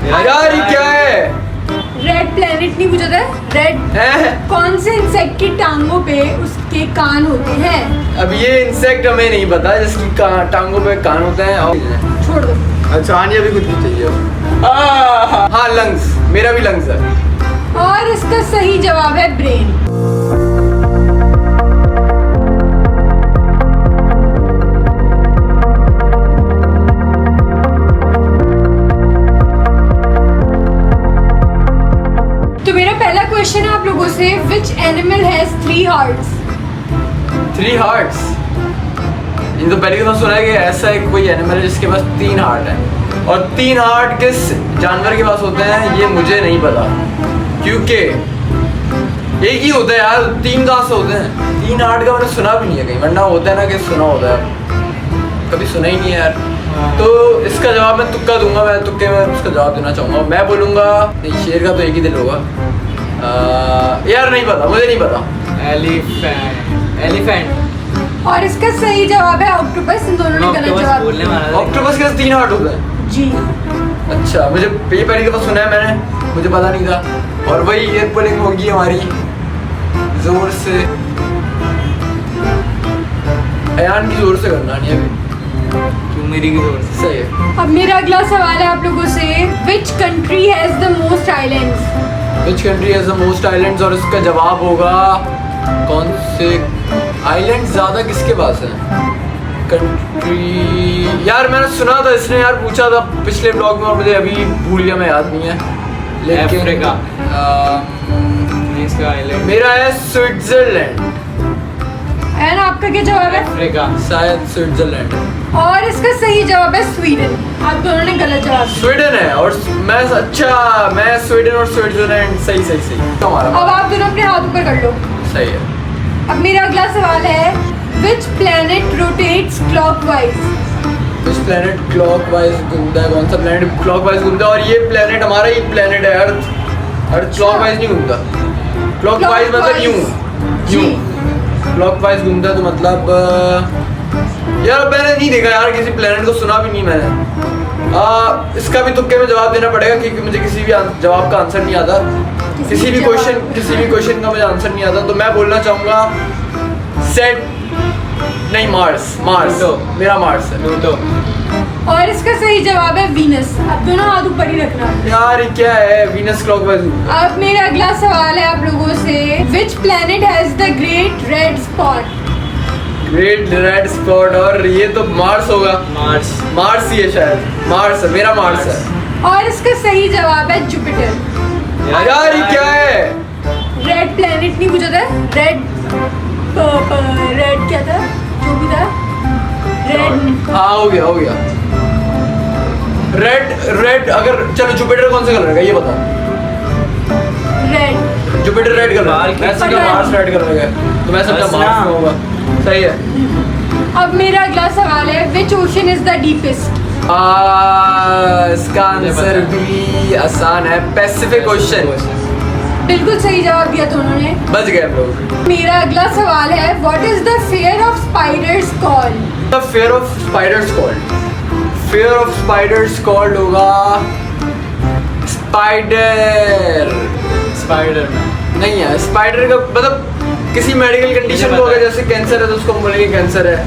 यार ये क्या है? रेड प्लेनेट नहीं पूछा था? रेड कौन से इंसेक्ट की टांगों पे उसके कान होते हैं? अब ये इंसेक्ट हमें नहीं पता जिसकी टांगों पे कान होते हैं। और छोड़ दो। अच्छा आनिया भी कुछ चाहिए। हाँ लंग्स, मेरा भी लंग्स है। और इसका सही जवाब है ब्रेन। तो मेरा पहला क्वेश्चन है आप लोगों से, which animal has 3 hearts? 3 hearts? इन तो पहले दफा सुना है कि ऐसा एक कोई एनिमल है जिसके पास 3 हार्ट है। और 3 हार्ट किस जानवर के पास होते हैं ये मुझे नहीं पता, क्योंकि एक ही होता है यार। 3 कहाँ से होते हैं? 3 हार्ट का मैंने सुना भी नहीं है कहीं, वरना होता है ना कि सुना होता है, कभी सुना ही नहीं है यार। तो इसका जवाब मैं तुक्का दूंगा, मैं तुक्के में उसका जवाब देना चाहूँगा। मैं बोलूँगा नहीं, शेर का तो एक ही दिल होगा। यार नहीं पता, मुझे नहीं पता। एलिफेंट। और इसका सही जवाब है ऑक्टोपस। इन दोनों ने गलत जवाब दिया। ऑक्टोपस के 3 हार्ट होते हैं? जी। अच्छा, मुझे ये पहली दफा सुना है मैंने, मुझे पता नहीं था। और वही एयर पुलिंग होगी हमारी जोर से, अयान की जोर से करना नहीं अभी, क्यों मेरी की जोर से? सही है। अब मेरा अगला सवाल है आप लोगों से, which country has the most islands? Which country has the most islands? और इसका जवाब होगा कौन से आइलैंड ज्यादा किसके पास है? कंट्री यार मैंने सुना था, इसने यार पूछा था पिछले ब्लॉग में और मुझे अभी भूल गया, मैं याद नहीं है। लेकिन अफ्रीका। इसका आइलैंड मेरा है स्विट्जरलैंड। एंड आपका क्या जवाब है? अफ्रीका। शायद स्विट्जरलैंड। और इसका सही जवाब है स्वीडन। आप दोनों ने गलत जवाब दिया। स्वीडन है और मैं स्वीडन और स्विट्जरलैंड। सही सही सही हमारा। अब आप दोनों अपने हाथ ऊपर कर लो। सही है। अब मेरा अगला सवाल है, which planet rotates clockwise? Which planet clockwise घूमता है? कौन सा प्लैनेट क्लॉकवाइज घूमता है? और ये प्लैनेट हमारा ही प्लैनेट है, अर्थ क्लॉकवाइज नहीं घूमता। क्लॉकवाइज मतलब यूं क्लॉकवाइज घूमता है, तो मतलब यार मैंने नहीं देखा यार, किसी प्लैनेट को सुना भी नहीं मैंने। इसका भी तुक्के में जवाब देना पड़ेगा क्योंकि मुझे किसी भी जवाब का आंसर नहीं आता। किसी भी क्वेश्चन का मुझे आंसर नहीं आता, तो मैं बोलना चाहूँगा नहीं मार्स। मेरा मार्स है। प्लूटो। और इसका सही जवाब है वीनस। अब दोनों हाथ ऊपर ही रखना। यार ये क्या है? Venus clockwise. अब मेरा अगला सवाल है आप लोगों से, which planet has the great red spot? Great red spot, और ये तो मार्स होगा। मार्स ही है शायद। मार्स है, मेरा मार्स है। और इसका सही जवाब है जुपिटर। यार ये क्या है? रेड प्लैनेट नहीं पूछा था? रेड क्या था जो भी था? रेड। हाँ हो गया। रेड अगर चलो जुपिटर कौन सा कलर का ये बताओ। रेड। जुपिटर रेड कलर, मैं समझा मार्स रेड कलर का, तो मैं समझा मार्स में होगा। सही है। अब मेरा अगला सवाल है, विच ओशन इज द डीपेस्ट? इसका आंसर भी आसान है, पैसिफिक ओशन। बिल्कुल सही जवाब दिया दोनों ने। बच गए हम लोग। मेरा अगला सवाल है, what is the fair of spiders called? The fair of spiders called? Fair of spiders called होगा स्पाइडर नहीं है। स्पाइडर का मतलब किसी मेडिकल कंडीशन को, अगर जैसे कैंसर है तो उसको बोलेंगे कैंसर है,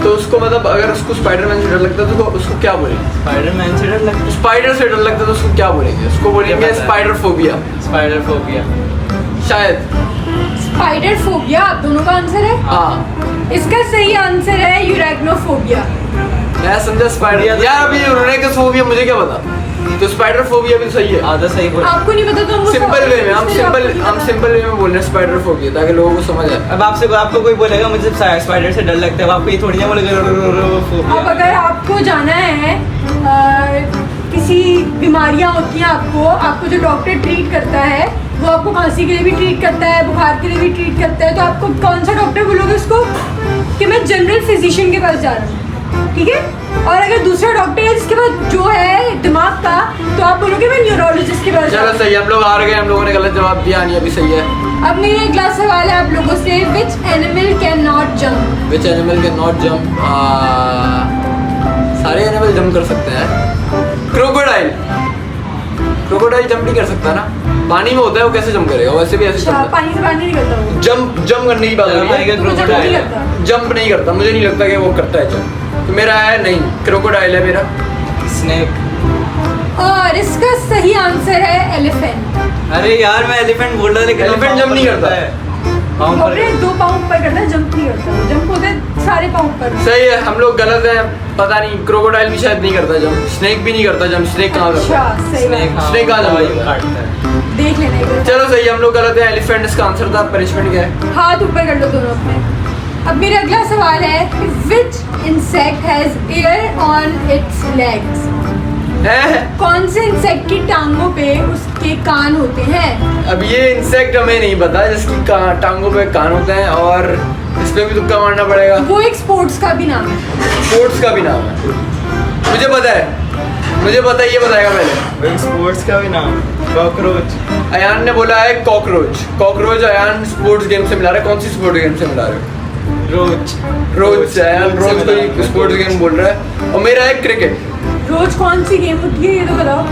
तो उसको मतलब अगर उसको स्पाइडरमैन से डर लगता है तो उसको क्या बोलेंगे? स्पाइडरमैन से डर लगता है? स्पाइडर से डर लगता है तो उसको क्या बोलेंगे? उसको बोलेंगे स्पाइडर फोबिया। स्पाइडर फोबिया शायद। स्पाइडर फोबिया आप दोनों का आंसर है? हाँ। इसका सही आंसर है यूरेक्नोफोबिया। मैं समझा स्पाइडर। यार अभी यूरेक्नोफोबिया मुझे क्या पता, तो स्पाइडर फोबिया भी सही है। आधा सही बोला। आपको नहीं पता तो सिंपल वे में हम सिंपल वे में बोल रहे हैं स्पाइडर फोबिया, ताकि लोगों को समझ आए। अब आपको कोई बोलेगा मुझे स्पाइडर से डर लगता है, आपको ये थोड़ी ना बोलेगा। अब अगर आपको जाना है, किसी बीमारियां होती हैं आपको जो डॉक्टर ट्रीट करता है, वो आपको खांसी के लिए भी ट्रीट करता है, बुखार के लिए भी ट्रीट करता है, तो आपको कौन सा डॉक्टर बोलोगे उसको कि मैं जनरल फिजिशियन के पास जा रहा हूँ, ठीक है? और अगर दूसरा डॉक्टर है जिसके पास जो है दिमाग का, तो आप बोलोगे मैं न्यूरोलॉजिस्ट के पास जा रहा हूँ। चलो सही, हम लोग हार गए, हम लोगों ने गलत जवाब दिया। नहीं अभी सही है। अब मेरा अगला सवाल है आप लोगों से, which animal can not jump? Which animal can not jump? सारे एनिमल जंप कर सकते हैं। क्रोकोडाइल। क्रोकोडाइल जंप नहीं कर सकता ना, पानी में होता है वो कैसे जंप करेगा, वैसे भी ऐसे अच्छा चलता पानी से बाहर नहीं निकलता वो है। जंप करने की बात हो रही है, तो वो जंप नहीं करता। जंप नहीं करता, मुझे नहीं लगता कि वो करता है जंप। तो मेरा है नहीं, क्रोकोडाइल है मेरा। स्नेक। और इसका सही आंसर है एलिफेंट। अरे यार मैं एलिफेंट बोल रहा, लेकिन Elephant jump नहीं करता है। पाँव पर अपने 2 पाँव ऊपर करता है, जंप नहीं करता। जंप होते हैं सारे पाँव ऊपर। सही है, हम लोग गलत हैं, पता नहीं। क्रोकोडाइल भी शायद नहीं करता जंप, स्नेक भी नहीं करता जंप। स्नेक कहाँ करता अच्छा है? सही स्नेक, बात। हाँ, Snake कहाँ जंप दवाई करता है? काटता है। देख लेना एक बार। चलो सही है, हम लोग गलत है। एलिफेंट इसका आंसर था। पनिशमेंट क्या है? हाथ ऊपर कर लो दोनों अपने। अब मेरा अगला सवाल है, विच insect has air on it's legs? है कौन से इंसेक्ट की टांगों पे उसके कान होते हैं? अब ये इंसेक्ट हमें नहीं पता जिसकी टांगों पे कान होते हैं, और इस पे भी तुक्का मारना पड़ेगा। वो एक स्पोर्ट्स का भी नाम है। स्पोर्ट्स का भी नाम है, मुझे पता है, मुझे पता है, ये बताएगा पहले। स्पोर्ट्स का भी नाम कॉकरोच। अयान ने बोला है cockroach. Cockroach Ayaan sports game से मिला रहा है। कौन सी स्पोर्ट्स गेम से मिला रहे हो? रोज अयान रोज कोई स्पोर्ट्स गेम बोल रहा है। और मेरा है क्रिकेट। रोज कौन सी गेम होती है ये तो बताओ।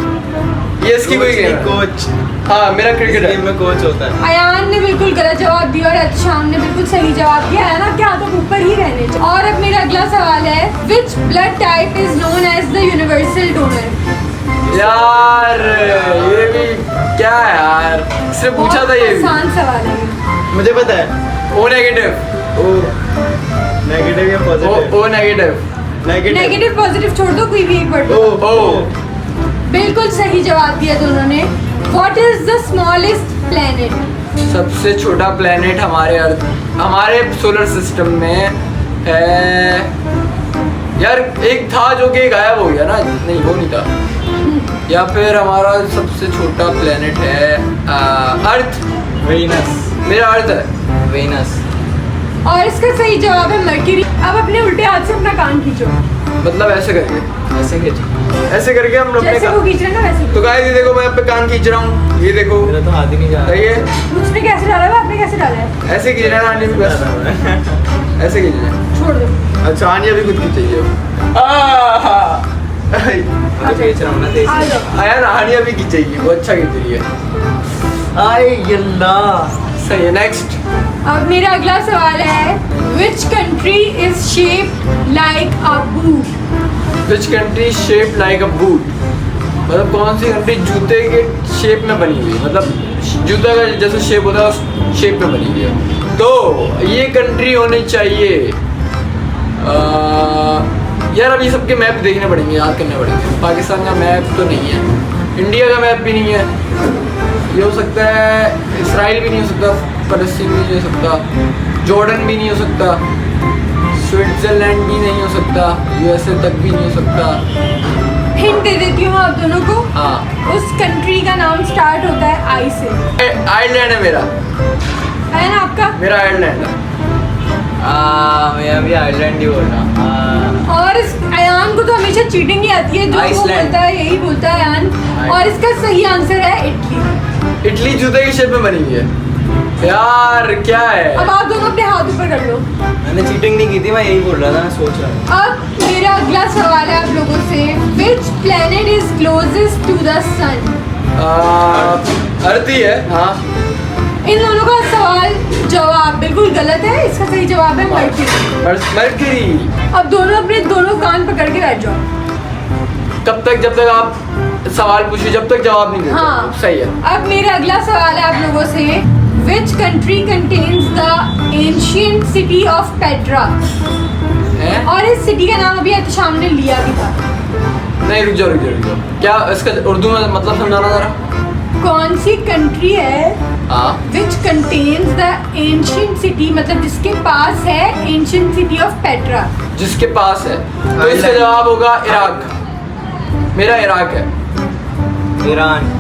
ये इसकी कोई गेम है। कोच। हाँ मेरा क्रिकेट है। गेम में कोच होता है। अयान ने बिल्कुल गलत जवाब दिया और अच्छा ने बिल्कुल सही जवाब दिया है ना, क्या तो ऊपर ही रहने चाहिए। और अब मेरा अगला सवाल है, which blood type is known as the universal donor? यार ये भी क्या है यार, इससे पूछा था ये भी। आसान सवाल है ये। मुझे पता है। O negative. ओ नेगेटिव या positive? O negative. Negative positive छोड़ दो, कोई भी एक वर्ड। ओ बिल्कुल सही जवाब दिया दोनों ने। What is the smallest planet? सबसे छोटा प्लेनेट हमारे अर्थ, हमारे सोलर सिस्टम में है यार। एक था जो कि गायब हो गया ना, नहीं वो नहीं था। या फिर हमारा सबसे छोटा प्लेनेट है अर्थ। वीनस। मेरा अर्थ है। वीनस। और इसका सही जवाब है मर्क्यूरी। अब अपने उल्टे हाथ से अपना कान खींचो, मतलब ऐसे करके, ऐसे खींचो। ऐसे करके हम अपने जैसे वो खींच रहे हैं ना वैसे। तो गाइस ये देखो मैं पे कान खींच रहा हूँ, ये देखो मेरा तो हाथ ही नहीं जा सही है। उसने कैसे डाला है, आपने कैसे डाला है? ऐसे खींच रहा है आने भी बस, रहा। ऐसे खींच रहा है। छोड़ दो। अच्छा आनिया भी खुद की चाहिए। मैं तो खींच रहा हूँ ना, देख। आ जाओ। आया ना, आनिया भी खींचेगी, वो अच्छा खींच रही है। आए अल्लाह। सही है। नेक्स्ट। अब मेरा अगला सवाल है, which country is shaped like a boot? Which country shape like a boot? मतलब कौन सी कंट्री जूते के शेप में बनी हुई है, मतलब जूता का जैसे शेप होता है उस शेप में बनी हुई है। तो ये कंट्री होनी चाहिए यार, अभी सबके मैप देखने पड़ेंगे, याद करने पड़ेंगे। पाकिस्तान का मैप तो नहीं है, इंडिया का मैप भी नहीं है। ये हो सकता है इसराइल भी नहीं हो सकता, फलस्तीन भी नहीं हो सकता, जॉर्डन भी नहीं हो सकता, स्विट्जरलैंड भी नहीं हो सकता, यूएसए तक भी नहीं हो सकता। हिंट दे देती हूँ आप दोनों को। हाँ उस कंट्री का नाम स्टार्ट होता है आई से। आयरलैंड है मेरा, है ना आपका? मेरा आयरलैंड है। मैं अभी आइलैंड ही बोल रहा। और इस अयान को तो हमेशा चीटिंग ही आती है, जो वो आइसलैंड। बोलता है यही बोलता है अयान। और इसका सही आंसर है इटली। इटली जूते के शेप में बनी हुई है। यार क्या है? अब आप दोनों अपने हाथ ऊपर कर लो। मैंने चीटिंग नहीं की थी, मैं यही बोल रहा था, मैं सोच रहा था। अब मेरा अगला सवाल है आप लोगों से, which planet is closest to the sun? Earth ही है। हाँ इन दोनों का सवाल जवाब बिल्कुल गलत है। इसका सही जवाब है मर्क्यूरी। मरकरी। अब दोनों अपने दोनों कान पकड़ के बैठ जाओ। कब तक? जब तक आप सवाल पूछिए, जब तक जवाब नहीं देते। हाँ। सही है। अब मेरा अगला सवाल है आप लोगों से, which country contains the ancient city of Petra? हैं? और इस सिटी का नाम अभी शाम ने लिया भी था। नहीं रुक जाओ। क्या इसका उर्दू में मतलब समझाना जरा। कौन सी कंट्री है हाँ which contains the ancient city, मतलब जिसके पास है एंशियंट सिटी ऑफ पेट्रा? जिसके पास है, तो इसका जवाब होगा इराक। मेरा इराक है। ईरान।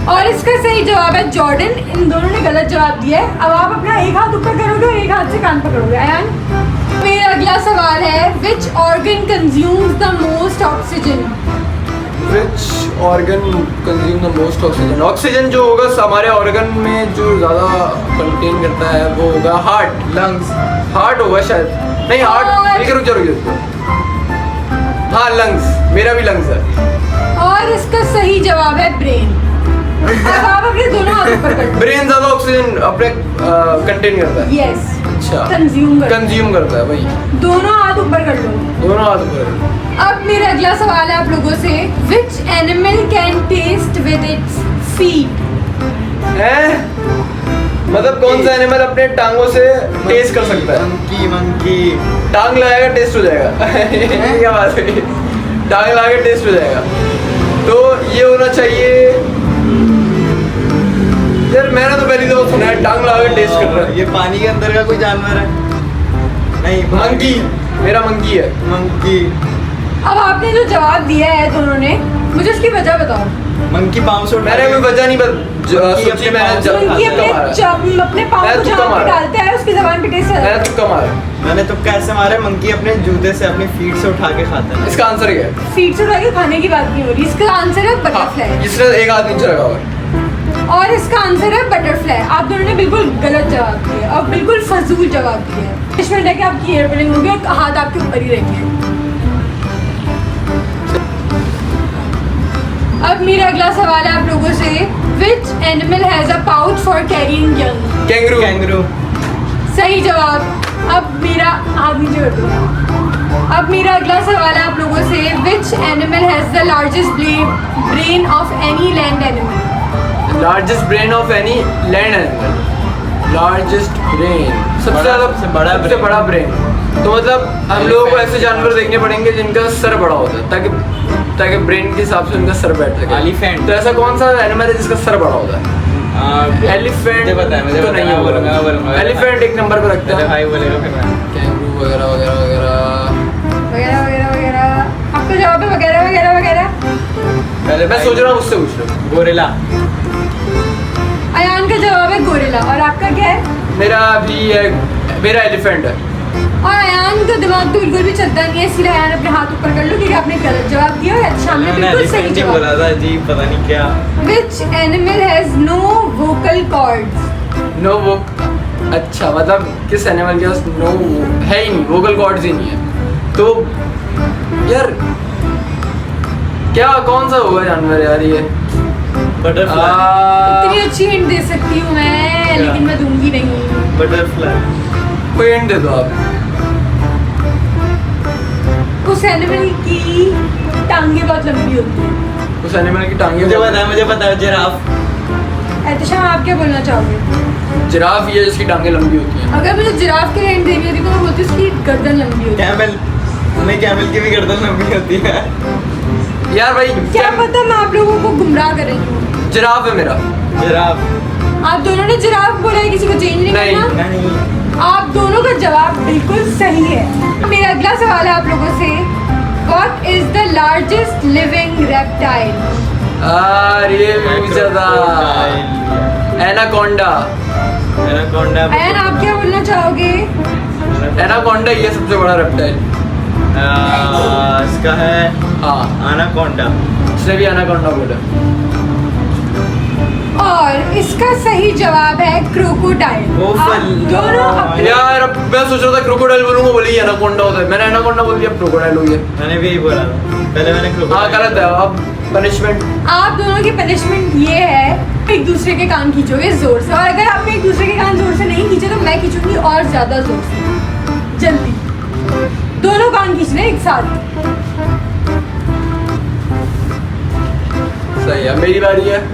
और इसका सही जवाब है जॉर्डन। इन दोनों ने गलत जवाब दिया है। अब आप अपना एक हाथ ऊपर करोगे और एक हाथ से कान पकड़ोगे। अयान, मेरा अगला सवाल है, which organ consumes the most oxygen? Which organ consume the most oxygen? Oxygen जो होगा हमारे ऑर्गन में जो ज़्यादा कंटेन करता है वो होगा हार्ट, लंग्स। हार्ट होगा शायद, नहीं हार्ट, रुक जाओ। हाँ लंग्स, मेरा भी लंग्स है। और और इसका सही जवाब है ब्रेन। अब आप अपने दोनों हाथ ऊपर कर लो। ब्रेन ज्यादा ऑक्सीजन अपने कंटेन करता है। यस, अच्छा, कंज्यूम करता है भाई। दोनों हाथ ऊपर कर लो। दोनों हाथ ऊपर। अब मेरा अगला सवाल है आप लोगों से, which animal can taste with its feet? हैं? मतलब कौन सा एनिमल अपने टांगों से टेस्ट कर सकता है? मंकी टांग लगाएगा टेस्ट हो जाएगा। ये क्या बात है? टांग लगा के टेस्ट हो जाएगा। तो ये होना चाहिए यार, मैंने तो पहली दफा सुना है टांग लगा के टेस्ट कर रहा है। ये पानी के अंदर का कोई जानवर है? नहीं, मंकी, मेरा मंकी है। मंकी। अब आपने जो जवाब दिया है दोनों ने, मुझे उसकी वजह बताओ। मंकी पाँव से मैंने कोई वजह नहीं सोची, मैंने मंकी अपने पाँव को जहाँ पे डालता है उसकी जबान पे टेस्ट मैंने तुक्का मारा। मैंने तो कैसे मारे? मंकी अपने जूते से अपनी फीट से उठा के खाता है। इसका आंसर क्या है? फीट से उठा के खाने की बात नहीं हो रही, इसका आंसर है बटरफ्लाई। इसने एक हाथ नीचे रखा हुआ है। और इसका आंसर है बटरफ्लाई। आप दोनों ने बिल्कुल गलत जवाब दिया और बिल्कुल फजूल जवाब दिया है। पनिशमेंट है कि आपकी हेयर पुलिंग होगी और हाथ आपके ऊपर ही रखिए। अब मेरा अगला सवाल है आप लोगों से, which animal has a pouch for carrying young? Kangaroo. Kangaroo. सही जवाब। अब मेरा हाथ नीचे कर दो। अब मेरा अगला सवाल है आप लोगों से, which animal has the largest brain of any land animal? Largest brain of any land animal. Largest brain, सबसे बड़ा ब्रेन। तो मतलब हम लोगों को ऐसे जानवर देखने पड़ेंगे जिनका सर बड़ा होता है, ताकि ब्रेन के हिसाब से उनका सर बैठ सके। एलिफेंट। तो ऐसा कौन सा एनिमल है जिसका सर बड़ा होता है? एलिफेंट तो नहीं होगा। एलिफेंट एक नंबर पर रखते हैं। भाई बोलेगा फिर मैं। कैंगरू वगैरह वगैरह वगैरह। वगैरह वगैरह वगैरह। आपका जवाब है वगैरह वगैरह वगैरह। पहले मैं सोच रहा हूँ उससे पूछ रहा हूँ। गोरिल्ला। अयान का जवाब है गोरिल्ला। और आपका क्या है? मेरा एलिफेंट है। और अयान का दिमाग तो बिल्कुल भी चलता नहीं है, इसलिए अयान अपने हाथ ऊपर कर लो क्योंकि आपने गलत जवाब दिया और सामने बिल्कुल सही जवाब बोला था जी, पता नहीं क्या। Which animal has no vocal cords? No वो अच्छा, मतलब किस एनिमल के पास नो है ही नहीं, वोकल कॉर्ड्स ही नहीं है। तो यार क्या कौन सा होगा जानवर यार ये? बटरफ्लाई। इतनी अच्छी हिंट दे सकती हूँ मैं, लेकिन मैं दूंगी नहीं। बटरफ्लाई। कोई हिंट दे दो आप। उस एनिमल की टांगे बहुत लंबी होती है। उस एनिमल की टांगे मुझे पता है जिराफ। एहतशाम, आप क्या बोलना चाहोगे? जिराफ ये जिसकी टांगे लंबी होती हैं। अगर मुझे जिराफ की हिंट देनी होती तो मैं बोलती उसकी गर्दन लंबी होती है। कैमल। नहीं, कैमल की भी गर्दन लंबी होती है। यार भाई क्या पता मैं आप लोगों को गुमराह कर रही हूँ। जिराफ है मेरा। जिराफ। आप दोनों ने जिराफ बोला है, किसी को चेंज नहीं नहीं, करना। नहीं। आप दोनों का जवाब बिल्कुल सही है। मेरा अगला सवाल है आप लोगों से, What is the largest living reptile? ये भी पूछा था। एनाकोंडा। एनाकोंडा। अयान, आप क्या बोलना चाहोगे? एनाकोंडा ये सबसे बड़ा रेप्टाइल। इसका है हाँ, एनाकोंडा। उसने भी एनाकोंडा बोला। और इसका सही जवाब है क्रोकोडाइल। ओ आप दोनों अपने यार अब मैं सोच रहा था क्रोकोडाइल बोलूंगा, बोली एनाकोंडा होता है। मैंने एनाकोंडा बोल दिया, क्रोकोडाइल हो गया। मैंने भी यही बोला था। पहले मैंने हाँ crocodile गलत है। अब पनिशमेंट आप दोनों की पनिशमेंट ये है, एक दूसरे के कान खींचोगे जोर से, और अगर आपने एक दूसरे के कान जोर से नहीं खींचे तो मैं खींचूंगी और ज्यादा जोर से। जल्दी दोनों कान खींचने एक साथ। सही है, मेरी बारी है।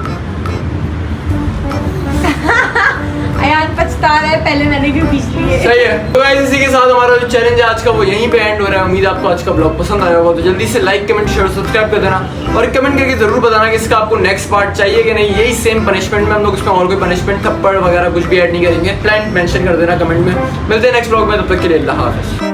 अयान पछता रहा है, पहले मैंने क्यों खींच लिए। सही है। तो गाइस इसी के साथ हमारा जो चैलेंज है आज का वो यहीं पे एंड हो रहा है। उम्मीद है आपको आज का ब्लॉग पसंद आया होगा। तो जल्दी से लाइक, कमेंट, शेयर, सब्सक्राइब कर देना और कमेंट करके जरूर बताना कि इसका आपको नेक्स्ट पार्ट चाहिए कि नहीं। यही सेम पनिशमेंट में हम लोग इसमें और कोई पनिशमेंट, थप्पड़ वगैरह कुछ भी ऐड नहीं करेंगे। प्लान मेंशन कर देना कमेंट में। मिलते हैं नेक्स्ट ब्लॉग में, तब तक के लिए अल्लाह हाफिज़।